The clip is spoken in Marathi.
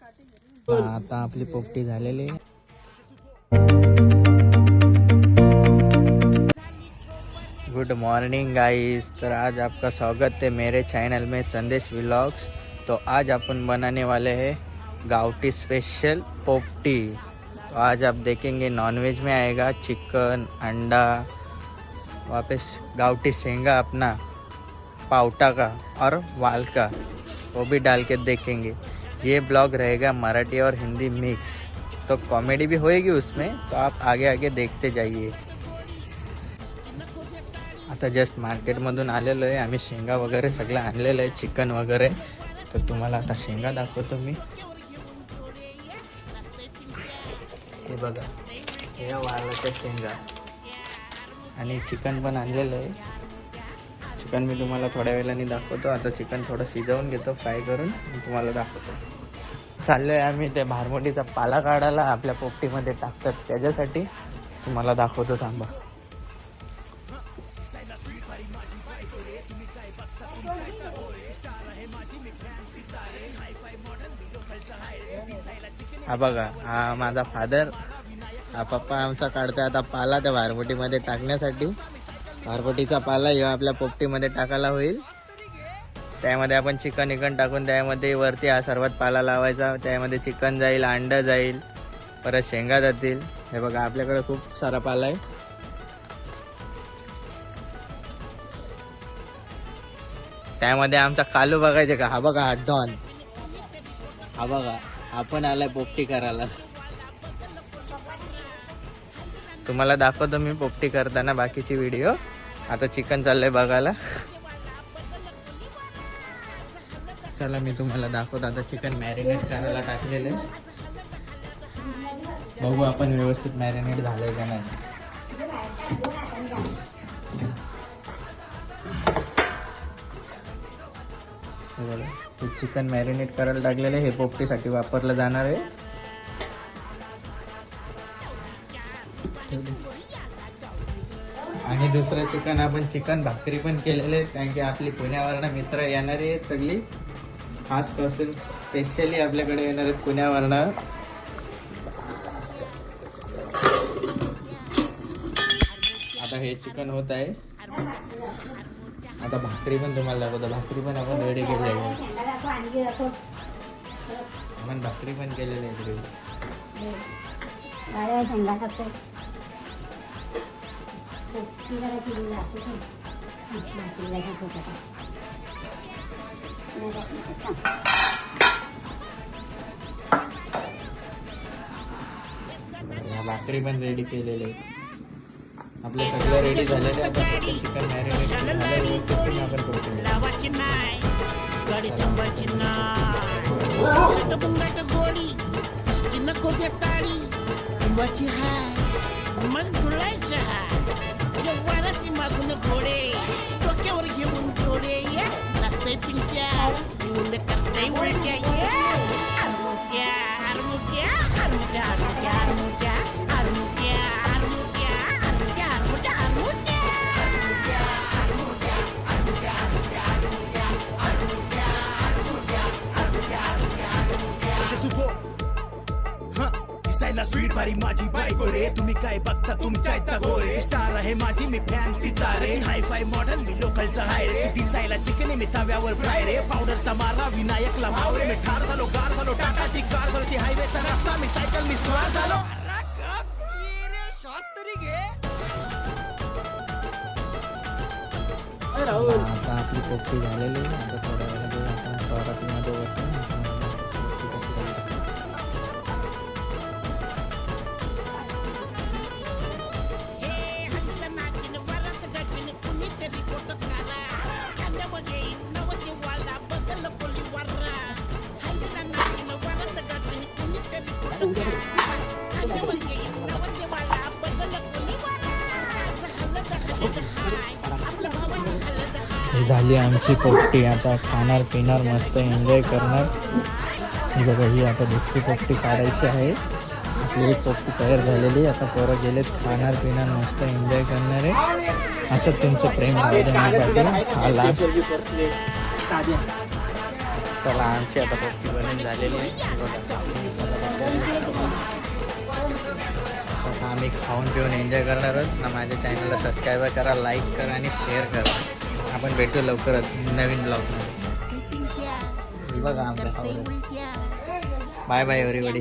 आता आपली पोपटी झालेली आहे. गुड मॉर्निंग गाइस, तर आज आपका स्वागत है मेरे चैनल में संदेश व्लॉग्स। तो आज अपन बनाने वाले हैं गावटी स्पेशल पोपटी। तो आज आप देखेंगे नॉनवेज में आएगा चिकन, अंडा, वापस गावटी सेंगा अपना पावटा का और वाल का, वो भी डाल के देखेंगे। ये ब्लॉग रहेगा मराठी और हिंदी मिक्स, तो कॉमेडी भी होएगी उसमें, तो आप आगे आगे देखते जाइए। आता जस्ट मार्केटमधून आलेलो आहे आम्ही, शेंगा वगैरे सगळं आणलेलं आहे, चिकन वगैरे। तर तुम्हाला आता शेंगा दाखवतो मी। हे बघा, या वालाच्या शेंगा आणि चिकन पण आणलेलं आहे। चिकन मी तुम्हाला थोड्या वेळाने दाखवतो। आता चिकन थोडं शिजवून घेतो फ्राय करून, तुम्हाला दाखवतो। चाललोय आम्ही ते भारमोटीचा पाला काढायला, आपल्या पोपटीमध्ये टाकतात त्याच्यासाठी, तुम्हाला दाखवतो, थांबा। हा बघा, हा माझा फादर, हा पप्पा आमचा काढतोय आता पाला त्या भारमोटीमध्ये टाकण्यासाठी। भारमोटीचा पाला ह्यो आपल्या पोपटीमध्ये टाकायला होईल। त्यामध्ये आपण चिकन टाकून त्यामध्ये वरती हा सर्वात पाला लावायचा। त्यामध्ये चिकन जाईल, अंडा जाईल, परत शेंगा जातील। हे बघा, आपल्याकडे खूप सारा पाला आहे। त्यामध्ये आमचा कालू बघायचे का, हा बघा, हा डॉन, हा बघा, आपण आलाय पोपटी करायला। तुम्हाला दाखवतो मी पोपटी करताना बाकीची व्हिडिओ। आता चिकन चाललंय बघायला, चला मी तुम्हाला दाखवतो। आता चिकन मॅरिनेट करायला टाकलेले, बघू आपण व्यवस्थित मॅरिनेट झालंय का नाही। हे चिकन मॅरिनेट करायला टाकलेलं आहे, हे पोपटीसाठी वापरलं जाणार आहे। आणि दुसरं चिकन, आपण चिकन भाकरी पण केलेले आहेत, कारण की आपली पुण्यावरनं मित्र येणारे आहेत सगळी, खास करून स्पेशली आपल्याकडे येणार आहेत पुण्यावरनं। आता हे चिकन होत आहे, आता भाकरी पण तुम्हाला दाखवतो। भाकरी पण आपण रेडी केली आहे, आपण भाकरी पण केलेली आहे रेडी। भाकरी पण रेडी केलेले आहे, आपले सगळं रेडी झालेले आहे। आता चिकन मॅरिनेट झाल्यावर आपण करतो। मागून घोडे डोक्यावर घेऊन जोडे, नसतंय पिंट्या येऊन करताय उलट्या, आरमुट्या आरमुट्या आरमुट्या आरमुट्या आरमुट्या आरमुट्या आरमुट्या आरमुट्या आरमुट्या आरमुट्या स्वीट भारी माझी बायको रे, तुम्ही काय बघता तुमच्या गोरे, स्टार आहे माझी मी फॅन तिचा रे, हाय फाय मॉडर्न मी लोकलचा हाय रे, दिसायला चिकनी मी तव्यावर फ्राय रे, पावडरचा मारा विनायकला भाव रे, मी ठार झालो गार झालो, टाटाची कार झालो, ती हायवेचा रस्ता मी सायकल मी स्वार झालो। श्वास तरी घे। आता आपली पोपटी झालेली आहे, आता थोड्या वेळामध्ये आपण परातीमध्ये वरतो। झाली आमची पोपटी, आता खाणार पिणार मस्त एन्जॉय करणार। ही बघा, ही आता दुसरी पोपटी काढायची आहे। आपली एक पोपटी तयार झालेली, आता पोरं गेलेत खाणार पिणार मस्त एन्जॉय करणार आहे। असं तुमचं प्रेम राहू द्या माझ्यासाठी। हा लास्ट चला आमची आता पोपटी बनवून झालेली आहे हे बघा. आता आम्ही खाऊन पिऊन एन्जॉय करणार आहोत ना. माझ्या चॅनलला सबस्क्राईब करा, लाईक करा आणि शेअर करा. आपण भेटू लवकरच नवीन ब्लॉगमध्ये. बघा आमच्या बाय बाय एव्हरीबडी.